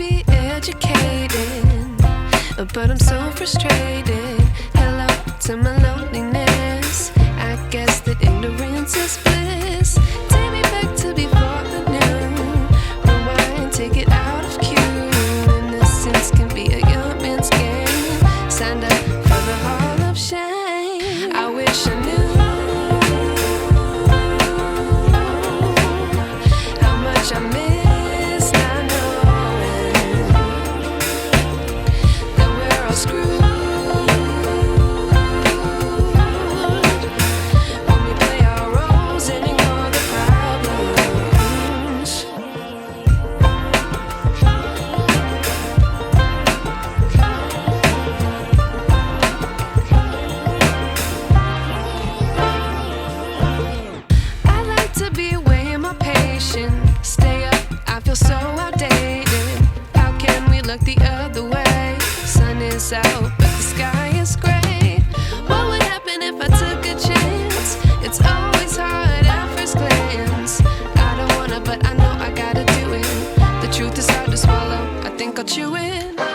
be educated, but I'm so frustrated. Hello to my loneliness. I guess that ignorance is bliss. Take me back to before I knew. Rewind, take it out of cue. Innocence can be a young man's game. Signed up for the hall of shame. I wish I knew how much I miss not knowing that we're all screwed when we play our roles and ignore the problems. I like to be away in my patience. Stay up, I feel so outdated. How can we look the other way? Sun is out, but the sky is gray. What would happen if I took a chance? It's always hard at first glance. I don't wanna, but I know I gotta do it. The truth is hard to swallow, I think I'll chew it.